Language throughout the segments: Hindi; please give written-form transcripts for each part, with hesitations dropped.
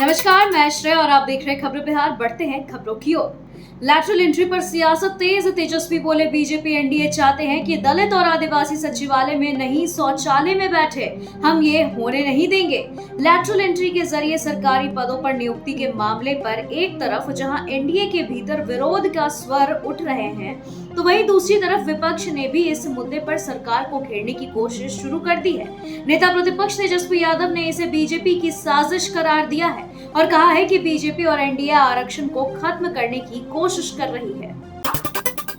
नमस्कार, मैं श्रेया और आप देख रहे हैं खबरें बिहार। बढ़ते हैं खबरों की ओर। लैटरल एंट्री पर सियासत तेज। तेजस्वी बोले बीजेपी एनडीए चाहते हैं कि दलित और आदिवासी सचिवालय में नहीं शौचालय में बैठे, हम ये होने नहीं देंगे। लैटरल एंट्री के जरिए सरकारी पदों पर नियुक्ति के मामले पर एक तरफ जहां एनडीए के भीतर विरोध का स्वर उठ रहे हैं, तो वहीं दूसरी तरफ विपक्ष ने भी इस मुद्दे पर सरकार को घेरने की कोशिश शुरू कर दी है। नेता प्रतिपक्ष तेजस्वी यादव ने इसे बीजेपी की साजिश करार दिया है और कहा है कि बीजेपी और एनडीए आरक्षण को खत्म करने की कोशिश कर रही है।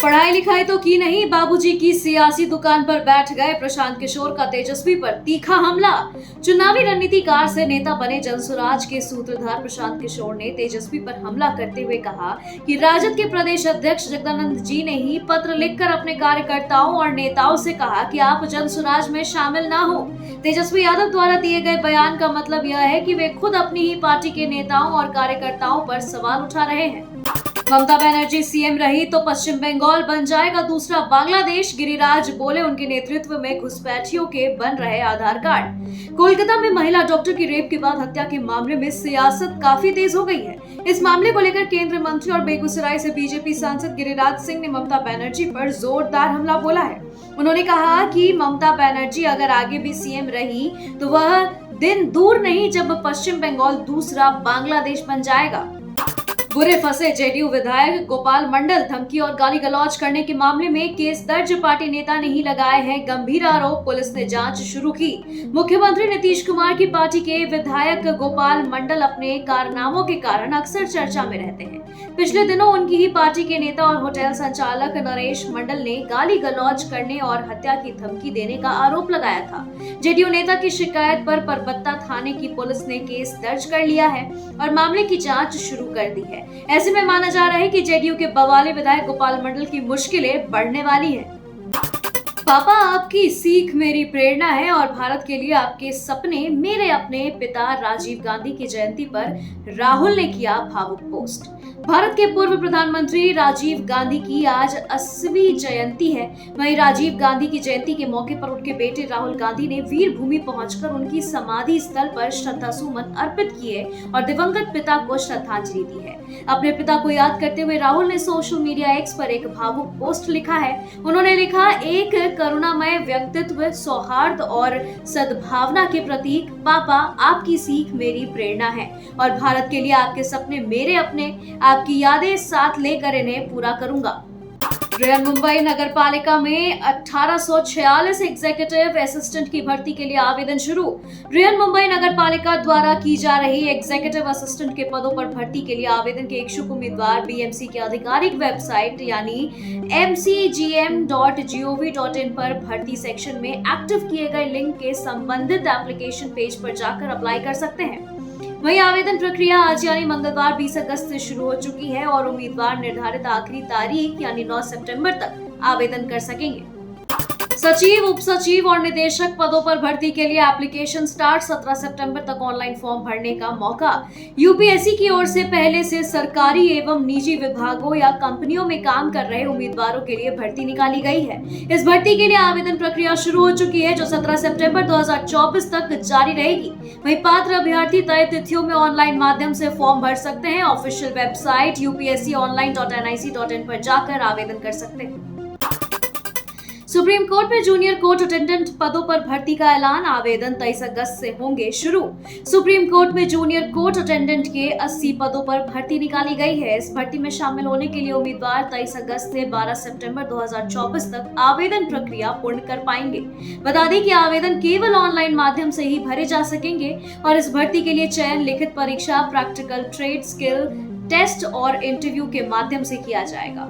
पढ़ाई लिखाई तो की नहीं, बाबूजी की सियासी दुकान पर बैठ गए। प्रशांत किशोर का तेजस्वी पर तीखा हमला। चुनावी रणनीतिकार से नेता बने जनसुराज के सूत्रधार प्रशांत किशोर ने तेजस्वी पर हमला करते हुए कहा कि राजद के प्रदेश अध्यक्ष जगदानंद जी ने ही पत्र लिखकर अपने कार्यकर्ताओं और नेताओं से कहा कि आप जनसुराज में शामिल ना हो। तेजस्वी यादव द्वारा दिए गए बयान का मतलब यह है कि वे खुद अपनी ही पार्टी के नेताओं और कार्यकर्ताओं पर सवाल उठा रहे हैं। ममता बनर्जी सीएम रही तो पश्चिम बंगाल बन जाएगा दूसरा बांग्लादेश। गिरिराज बोले उनके नेतृत्व में घुसपैठियों के बन रहे आधार कार्ड। कोलकाता में महिला डॉक्टर की रेप के बाद हत्या के मामले में सियासत काफी तेज हो गई है। इस मामले को लेकर केंद्रीय मंत्री और बेगूसराय से बीजेपी सांसद गिरिराज सिंह ने ममता बनर्जी पर जोरदार हमला बोला है। उन्होंने कहा कि ममता बनर्जी अगर आगे भी सीएम रही तो वह दिन दूर नहीं जब पश्चिम बंगाल दूसरा बांग्लादेश बन जाएगा। बुरे फंसे जेडीयू विधायक गोपाल मंडल। धमकी और गाली गलौज करने के मामले में केस दर्ज। पार्टी नेता ने ही लगाए हैं गंभीर आरोप। पुलिस ने जांच शुरू की। मुख्यमंत्री नीतीश कुमार की पार्टी के विधायक गोपाल मंडल अपने कारनामों के कारण अक्सर चर्चा में रहते हैं। पिछले दिनों उनकी ही पार्टी के नेता और होटल संचालक नरेश मंडल ने गाली गलौज करने और हत्या की धमकी देने का आरोप लगाया था। जेडीयू नेता की शिकायत पर परबत्ता थाने की पुलिस ने केस दर्ज कर लिया है और मामले की जांच शुरू कर दी है। ऐसे में माना जा रहा है कि जेडीयू के बवाले विधायक गोपाल मंडल की मुश्किलें बढ़ने वाली हैं। पापा आपकी सीख मेरी प्रेरणा है और भारत के लिए आपके सपने मेरे अपने। पिता राजीव गांधी की जयंती पर राहुल ने किया भावुक पोस्ट। भारत के पूर्व प्रधानमंत्री राजीव गांधी की आज 80वीं जयंती है। वहीं राजीव गांधी की जयंती के मौके पर उनके बेटे राहुल गांधी ने वीर भूमि पहुंचकर उनकी समाधि स्थल पर श्रद्धा सुमन अर्पित किए और दिवंगत पिता को श्रद्धांजलि दी है। अपने पिता को याद करते हुए राहुल ने सोशल मीडिया एक्स पर एक भावुक पोस्ट लिखा है। उन्होंने लिखा, एक करुणामय व्यक्तित्व, सौहार्द और सद्भावना के प्रतीक। पापा आपकी सीख मेरी प्रेरणा है और भारत के लिए आपके सपने मेरे अपने। आपकी यादें साथ लेकर इन्हें पूरा करूंगा। बृहन मुंबई नगर पालिका में 1846 एग्जीक्यूटिव असिस्टेंट की भर्ती के लिए आवेदन शुरू। बृहन मुंबई नगर पालिका द्वारा की जा रही एग्जीक्यूटिव असिस्टेंट के पदों पर भर्ती के लिए आवेदन के इच्छुक उम्मीदवार बीएमसी की आधिकारिक वेबसाइट यानी mcgm.gov.in पर भर्ती सेक्शन में एक्टिव किए गए लिंक के संबंधित एप्लीकेशन पेज पर जाकर अप्लाई कर सकते हैं। वहीं आवेदन प्रक्रिया आज यानी मंगलवार 20 अगस्त से शुरू हो चुकी है और उम्मीदवार निर्धारित आखिरी तारीख यानी 9 सितंबर तक आवेदन कर सकेंगे। सचिव, उप सचिव और निदेशक पदों पर भर्ती के लिए एप्लीकेशन स्टार्ट। 17 सितंबर तक ऑनलाइन फॉर्म भरने का मौका। यूपीएससी की ओर से पहले से सरकारी एवं निजी विभागों या कंपनियों में काम कर रहे उम्मीदवारों के लिए भर्ती निकाली गई है। इस भर्ती के लिए आवेदन प्रक्रिया शुरू हो चुकी है जो 17 सितंबर 2024 तक जारी रहेगी। वहीं पात्र अभ्यर्थी तय तिथियों में ऑनलाइन माध्यम से फॉर्म भर सकते हैं। ऑफिशियल वेबसाइट upsconline.nic.in पर जाकर आवेदन कर सकते हैं। सुप्रीम कोर्ट में जूनियर कोर्ट अटेंडेंट पदों पर भर्ती का ऐलान। आवेदन 23 अगस्त से होंगे शुरू। सुप्रीम कोर्ट में जूनियर कोर्ट अटेंडेंट के 80 पदों पर भर्ती निकाली गई है। इस भर्ती में शामिल होने के लिए उम्मीदवार 23 अगस्त से 12 सितंबर 2024 तक आवेदन प्रक्रिया पूर्ण कर पाएंगे। बता दें कि आवेदन केवल ऑनलाइन माध्यम से ही भरे जा सकेंगे और इस भर्ती के लिए चयन लिखित परीक्षा, प्रैक्टिकल, ट्रेड स्किल टेस्ट और इंटरव्यू के माध्यम से किया जाएगा।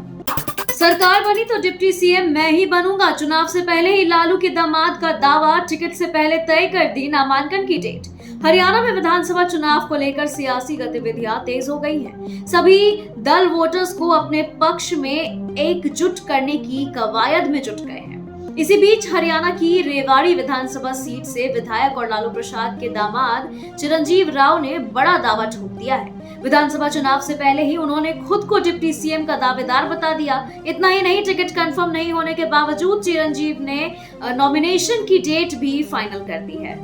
सरकार बनी तो डिप्टी सीएम मैं ही बनूंगा। चुनाव से पहले ही लालू के दामाद का दावा। टिकट से पहले तय कर दी नामांकन की डेट। हरियाणा में विधानसभा चुनाव को लेकर सियासी गतिविधियां तेज हो गई हैं। सभी दल वोटर्स को अपने पक्ष में एकजुट करने की कवायद में जुट गए हैं। इसी बीच हरियाणा की रेवाड़ी विधानसभा सीट से विधायक और लालू प्रसाद के दामाद चिरंजीव राव ने बड़ा दावा ठोक दिया है। विधानसभा चुनाव से पहले ही उन्होंने खुद को डिप्टी सीएम का दावेदार बता दिया। इतना ही नहीं, टिकट कंफर्म नहीं होने के बावजूद चिरंजीव ने नॉमिनेशन की डेट भी फाइनल कर दी है।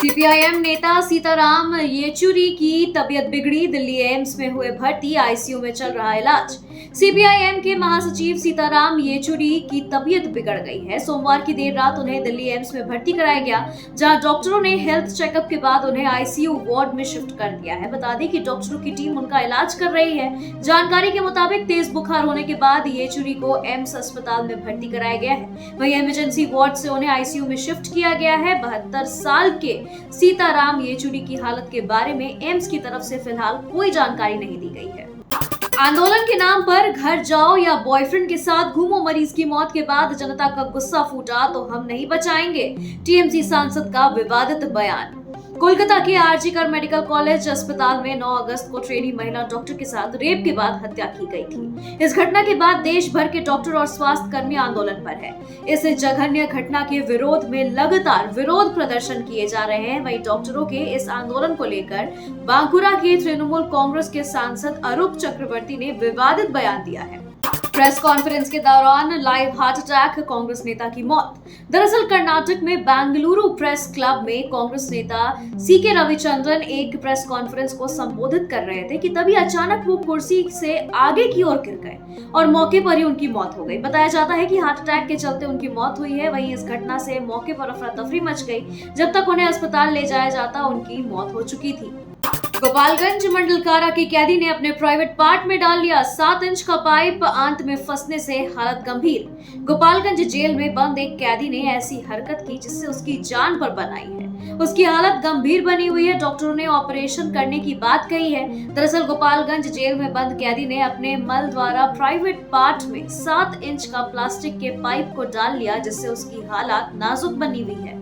सीपीआईएम नेता सीताराम येचुरी की तबीयत बिगड़ी, दिल्ली एम्स में हुए भर्ती, आईसीयू में चल रहा इलाज। सीपीआईएम के महासचिव सीताराम येचुरी की तबीयत बिगड़ गई है। सोमवार की देर रात उन्हें दिल्ली एम्स में भर्ती कराया गया, जहां डॉक्टरों ने हेल्थ चेकअप के बाद उन्हें आईसीयू वार्ड में शिफ्ट कर दिया है। बता दें कि डॉक्टरों की टीम उनका इलाज कर रही है। जानकारी के मुताबिक तेज बुखार होने के बाद येचुरी को एम्स अस्पताल में भर्ती कराया गया है। वहीं इमरजेंसी वार्ड से उन्हें आईसीयू में शिफ्ट किया गया है। 72 साल के सीताराम येचुरी की हालत के बारे में एम्स की तरफ से फिलहाल कोई जानकारी नहीं दी गई है। आंदोलन के नाम पर घर जाओ या बॉयफ्रेंड के साथ घूमो, मरीज की मौत के बाद जनता का गुस्सा फूटा तो हम नहीं बचाएंगे, टीएमसी सांसद का विवादित बयान। कोलकाता के आरजी कर मेडिकल कॉलेज अस्पताल में 9 अगस्त को ट्रेनी महिला डॉक्टर के साथ रेप के बाद हत्या की गई थी। इस घटना के बाद देश भर के डॉक्टर और स्वास्थ्य कर्मी आंदोलन पर है। इस जघन्य घटना के विरोध में लगातार विरोध प्रदर्शन किए जा रहे हैं। वहीं डॉक्टरों के इस आंदोलन को लेकर बांकुरा के तृणमूल कांग्रेस के सांसद अरूप चक्रवर्ती ने विवादित बयान दिया है। प्रेस कॉन्फ्रेंस के दौरान लाइव हार्ट अटैक, कांग्रेस नेता की मौत। दरअसल कर्नाटक में बेंगलुरु प्रेस क्लब में कांग्रेस नेता सीके रविचंद्रन एक प्रेस कॉन्फ्रेंस को संबोधित कर रहे थे कि तभी अचानक वो कुर्सी से आगे की ओर गिर गए और मौके पर ही उनकी मौत हो गई। बताया जाता है कि हार्ट अटैक के चलते उनकी मौत हुई है। वहीं इस घटना से मौके पर अफरा तफरी मच गई। जब तक उन्हें अस्पताल ले जाया जाता उनकी मौत हो चुकी थी। गोपालगंज मंडल कारा के कैदी ने अपने प्राइवेट पार्ट में डाल लिया 7 इंच का पाइप, आंत में फंसने से हालत गंभीर। गोपालगंज जेल में बंद एक कैदी ने ऐसी हरकत की जिससे उसकी जान पर बन आई है। उसकी हालत गंभीर बनी हुई है। डॉक्टरों ने ऑपरेशन करने की बात कही है। दरअसल गोपालगंज जेल में बंद कैदी ने अपने मल द्वारा प्राइवेट पार्ट में 7 इंच का प्लास्टिक के पाइप को डाल लिया, जिससे उसकी हालत नाजुक बनी हुई है।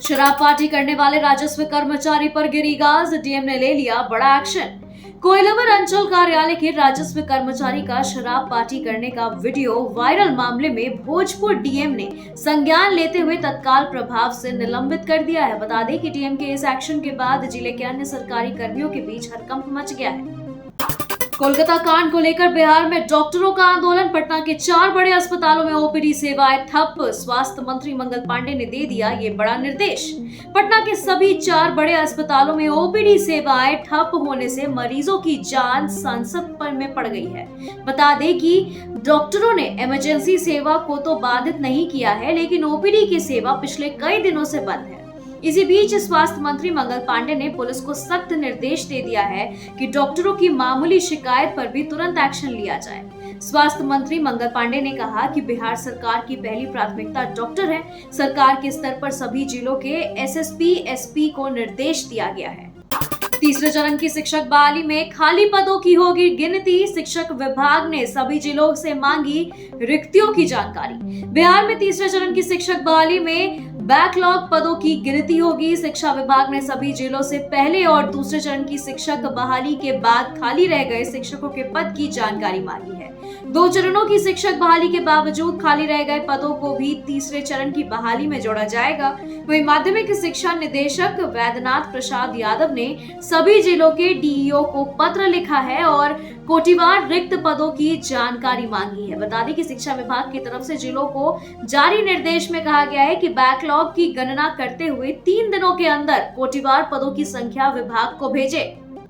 शराब पार्टी करने वाले राजस्व कर्मचारी पर गिरी गाज, डीएम ने ले लिया बड़ा एक्शन। कोइलवर अंचल कार्यालय के राजस्व कर्मचारी का शराब पार्टी करने का वीडियो वायरल मामले में भोजपुर डीएम ने संज्ञान लेते हुए तत्काल प्रभाव से निलंबित कर दिया है। बता दें कि डीएम के इस एक्शन के बाद जिले के अन्य सरकारी कर्मियों के बीच हड़कंप मच गया है। कोलकाता कांड को लेकर बिहार में डॉक्टरों का आंदोलन। पटना के 4 बड़े अस्पतालों में ओपीडी सेवाएं ठप। स्वास्थ्य मंत्री मंगल पांडे ने दे दिया ये बड़ा निर्देश। पटना के सभी 4 बड़े अस्पतालों में ओपीडी सेवाएं ठप होने से मरीजों की जान संकट पर में पड़ गई है। बता दें कि डॉक्टरों ने इमरजेंसी सेवा को तो बाधित नहीं किया है, लेकिन ओपीडी की सेवा पिछले कई दिनों से बंद है। इसी बीच स्वास्थ्य मंत्री मंगल पांडे ने पुलिस को सख्त निर्देश दे दिया है कि डॉक्टरों की मामूली शिकायत पर भी तुरंत एक्शन लिया जाए। स्वास्थ्य मंत्री मंगल पांडे ने कहा कि बिहार सरकार की पहली प्राथमिकता डॉक्टर है। सरकार के स्तर पर सभी जिलों के एसएसपी, एसपी को निर्देश दिया गया है। तीसरे चरण की शिक्षक बहाली में खाली पदों की होगी गिनती। शिक्षक विभाग ने सभी जिलों से मांगी रिक्तियों की जानकारी। बिहार में तीसरे चरण की शिक्षक बहाली में बैकलॉग पदों की गिनती होगी। शिक्षा विभाग ने सभी जिलों से पहले और दूसरे चरण की शिक्षक बहाली के बाद खाली रह गए शिक्षकों के पद की जानकारी मांगी है। 2 चरणों की शिक्षक बहाली के बावजूद खाली रह गए पदों को भी तीसरे चरण की बहाली में जोड़ा जाएगा। वहीं माध्यमिक शिक्षा निदेशक वैद्यनाथ प्रसाद यादव ने सभी जिलों के डीईओ को पत्र लिखा है और कोटिवार रिक्त पदों की जानकारी मांगी है। बता दें कि शिक्षा विभाग की तरफ से जिलों को जारी निर्देश में कहा गया है कि बैकलॉग की गणना करते हुए 3 दिनों के अंदर कोटिवार पदों की संख्या विभाग को भेजे।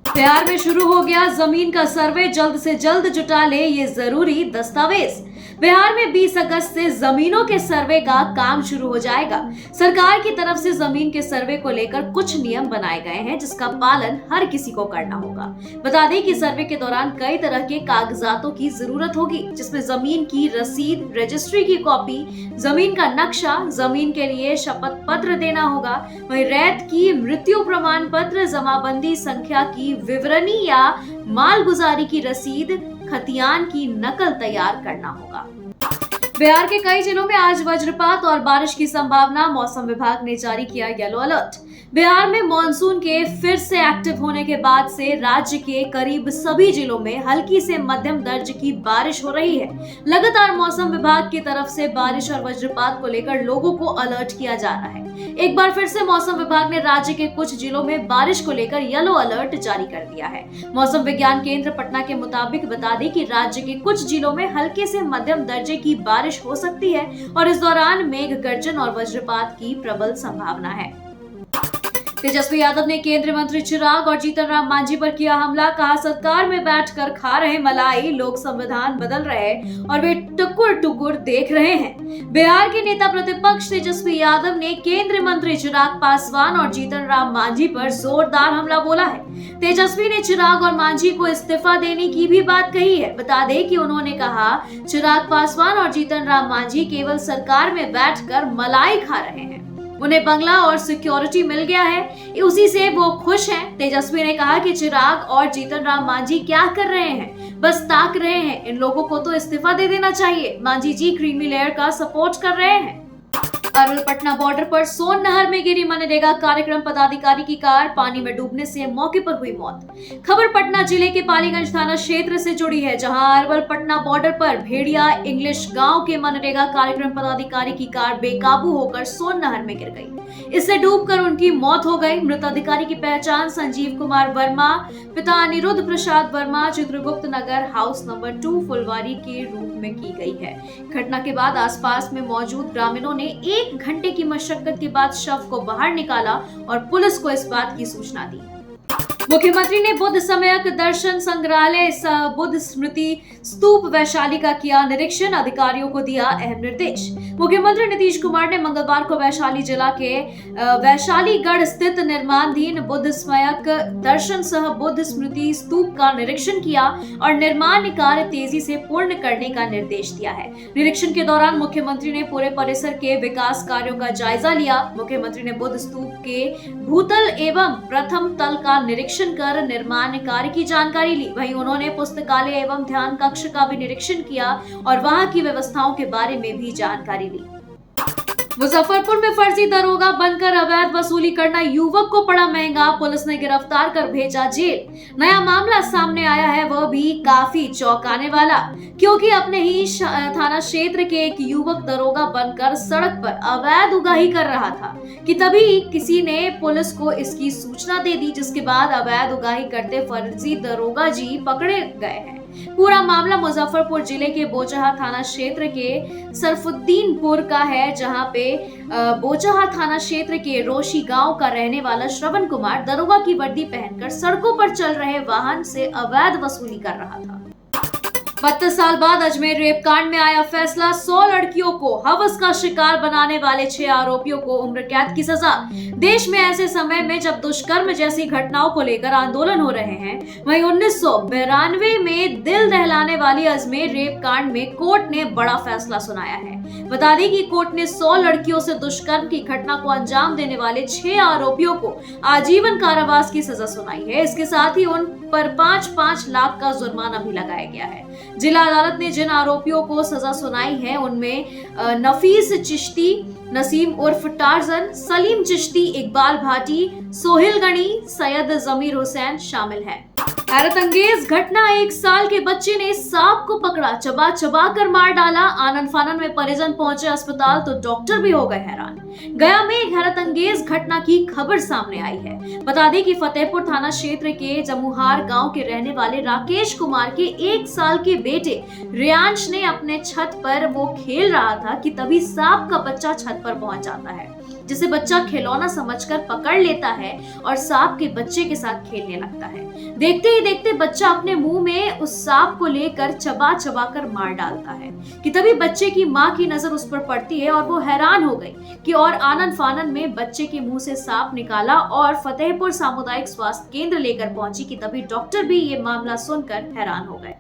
बिहार में शुरू हो गया जमीन का सर्वे, जल्द से जल्द जुटा ले ये जरूरी दस्तावेज। बिहार में 20 अगस्त से जमीनों के सर्वे का काम शुरू हो जाएगा। सरकार की तरफ से जमीन के सर्वे को लेकर कुछ नियम बनाए गए हैं, जिसका पालन हर किसी को करना होगा। बता दें कि सर्वे के दौरान कई तरह के कागजातों की जरूरत होगी, जिसमें जमीन की रसीद, रजिस्ट्री की कॉपी, जमीन का नक्शा, जमीन के लिए शपथ पत्र देना होगा। वहीं रैत की मृत्यु प्रमाण पत्र, जमाबंदी संख्या की विवरणी या मालगुजारी की रसीद, खतियान की नकल तैयार करना होगा। बिहार के कई जिलों में आज वज्रपात और बारिश की संभावना। मौसम विभाग ने जारी किया येलो अलर्ट। बिहार में मॉनसून के फिर से एक्टिव होने के बाद से राज्य के करीब सभी जिलों में हल्की से मध्यम दर्ज की बारिश हो रही है। लगातार मौसम विभाग की तरफ से बारिश और वज्रपात को लेकर लोगों को अलर्ट किया जा रहा है। एक बार फिर से मौसम विभाग ने राज्य के कुछ जिलों में बारिश को लेकर येलो अलर्ट जारी कर दिया है। मौसम विज्ञान केंद्र पटना के मुताबिक बता दें कि राज्य के कुछ जिलों में हल्के से मध्यम दर्जे की बारिश हो सकती है और इस दौरान मेघ गर्जन और वज्रपात की प्रबल संभावना है। तेजस्वी यादव ने केंद्रीय मंत्री चिराग और जीतन राम मांझी पर किया हमला। कहा, सरकार में बैठकर खा रहे मलाई, लोग संविधान बदल रहे और वे टुकुर टुकुर देख रहे हैं। बिहार के नेता प्रतिपक्ष तेजस्वी यादव ने केंद्रीय मंत्री चिराग पासवान और जीतन राम मांझी पर जोरदार हमला बोला है। तेजस्वी ने चिराग और मांझी को इस्तीफा देने की भी बात कही है। बता दें कि उन्होंने कहा, चिराग पासवान और जीतन राम मांझी केवल सरकार में बैठकर मलाई खा रहे हैं, उन्हें बंगला और सिक्योरिटी मिल गया है, उसी से वो खुश हैं। तेजस्वी ने कहा कि चिराग और जीतन राम मांझी क्या कर रहे हैं, बस ताक रहे हैं, इन लोगों को तो इस्तीफा दे देना चाहिए। मांझी जी क्रीमी लेयर का सपोर्ट कर रहे हैं। अरवल पटना बॉर्डर पर सोन नहर में गिरी मनरेगा कार्यक्रम पदाधिकारी की कार, पानी में डूबने से मौके पर हुई मौत। खबर पटना जिले के पालीगंज थाना क्षेत्र से जुड़ी है, जहां अरवल पटना बॉर्डर पर भेड़िया इंग्लिश गांव के मनरेगा कार्यक्रम पदाधिकारी की कार बेकाबू होकर सोन नहर में गिर गई। इससे डूबकर उनकी मौत हो गई। मृत अधिकारी की पहचान संजीव कुमार वर्मा, पिता अनिरुद्ध प्रसाद वर्मा, चित्रगुप्त नगर हाउस नंबर 2 फुलवारी के रूप में की गई है। घटना के बाद आसपास में मौजूद ग्रामीणों ने 1 घंटे की मशक्कत के बाद शव को बाहर निकाला और पुलिस को इस बात की सूचना दी। मुख्यमंत्री ने बुद्ध सम्यक दर्शन संग्रहालय बुद्ध स्मृति स्तूप वैशाली का किया निरीक्षण, अधिकारियों को दिया अहम निर्देश। मुख्यमंत्री नीतीश कुमार ने मंगलवार को वैशाली जिला के वैशालीगढ़ स्थित निर्माणाधीन बुद्ध सम्यक दर्शन सह बुद्ध स्मृति स्तूप का निरीक्षण किया और निर्माण कार्य तेजी से पूर्ण करने का निर्देश दिया है। निरीक्षण के दौरान मुख्यमंत्री ने पूरे परिसर के विकास कार्यों का जायजा लिया। मुख्यमंत्री ने बुद्ध स्तूप के भूतल एवं प्रथम तल का निरीक्षण कर निर्माण कार्य की जानकारी ली। वहीं उन्होंने पुस्तकालय एवं ध्यान कक्ष का भी निरीक्षण किया और वहां की व्यवस्थाओं के बारे में भी जानकारी ली। मुजफ्फरपुर में फर्जी दरोगा बनकर अवैध वसूली करना युवक को पड़ा महंगा, पुलिस ने गिरफ्तार कर भेजा जेल। नया मामला सामने आया है, वह भी काफी चौंकाने वाला, क्योंकि अपने ही थाना क्षेत्र के एक युवक दरोगा बनकर सड़क पर अवैध उगाही कर रहा था कि तभी किसी ने पुलिस को इसकी सूचना दे दी, जिसके बाद अवैध उगाही करते फर्जी दरोगा जी पकड़े गए हैं। पूरा मामला मुजफ्फरपुर जिले के बोचहा थाना क्षेत्र के सरफुद्दीनपुर का है, जहां पे बोचहा थाना क्षेत्र के रोशी गांव का रहने वाला श्रवण कुमार दरोगा की वर्दी पहनकर सड़कों पर चल रहे वाहन से अवैध वसूली कर रहा था। 32 साल बाद अजमेर रेप कांड में आया फैसला, 100 लड़कियों को हवस का शिकार बनाने वाले 6 आरोपियों को उम्र कैद की सजा। देश में ऐसे समय में जब दुष्कर्म जैसी घटनाओं को लेकर आंदोलन हो रहे हैं, वहीं 1992 में दिल दहलाने वाली अजमेर रेप कांड में कोर्ट ने बड़ा फैसला सुनाया है। बता दें कि कोर्ट ने 100 लड़कियों से दुष्कर्म की घटना को अंजाम देने वाले 6 आरोपियों को आजीवन कारावास की सजा सुनाई है। इसके साथ ही उन पर 5-5 लाख का जुर्माना भी लगाया गया है। जिला अदालत ने जिन आरोपियों को सजा सुनाई है उनमें नफीस चिश्ती, नसीम उर्फ टार्जन, सलीम चिश्ती, इकबाल भाटी, सोहिल गनी, सैयद जमीर हुसैन शामिल हैं। हैरत अंगेज घटना, 1 साल के बच्चे ने सांप को पकड़ा, चबा चबा कर मार डाला। आनन फानन में परिजन पहुंचे अस्पताल तो डॉक्टर भी हो गए हैरान। गया में एक हैरत अंगेज घटना की खबर सामने आई है। बता दें कि फतेहपुर थाना क्षेत्र के जमुहार गांव के रहने वाले राकेश कुमार के 1 साल के बेटे रियांश ने अपने छत पर वो खेल रहा था कि तभी सांप का बच्चा छत पर पहुंच जाता है, जिसे बच्चा खिलौना समझकर पकड़ लेता है और सांप के बच्चे के साथ खेलने लगता है। देखते ही देखते बच्चा अपने मुंह में उस सांप को लेकर चबा चबा कर मार डालता है कि तभी बच्चे की मां की नजर उस पर पड़ती है और वो हैरान हो गई कि और आनन फानन में बच्चे के मुंह से सांप निकाला और फतेहपुर सामुदायिक स्वास्थ्य केंद्र लेकर पहुंची कि तभी डॉक्टर भी ये मामला सुनकर हैरान हो गए।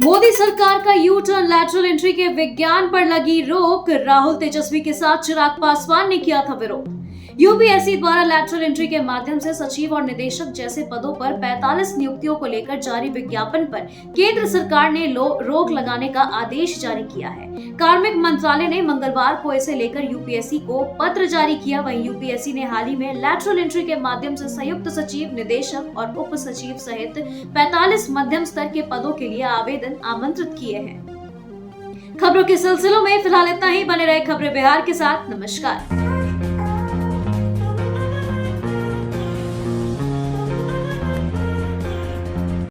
मोदी सरकार का यू टर्न लैटरल एंट्री के विज्ञान पर लगी रोक, राहुल तेजस्वी के साथ चिराग पासवान ने किया था विरोध। यूपीएससी द्वारा लैटरल एंट्री के माध्यम से सचिव और निदेशक जैसे पदों पर 45 नियुक्तियों को लेकर जारी विज्ञापन पर केंद्र सरकार ने रोक लगाने का आदेश जारी किया है। कार्मिक मंत्रालय ने मंगलवार को इसे लेकर यूपीएससी को पत्र जारी किया। वहीं यूपीएससी ने हाल ही में लैटरल एंट्री के माध्यम से संयुक्त सचिव, निदेशक और उप सचिव सहित 45 मध्यम स्तर के पदों के लिए आवेदन आमंत्रित किए हैं। खबरों के सिलसिलों में फिलहाल इतना ही। बने रहे खबरें बिहार के साथ। नमस्कार।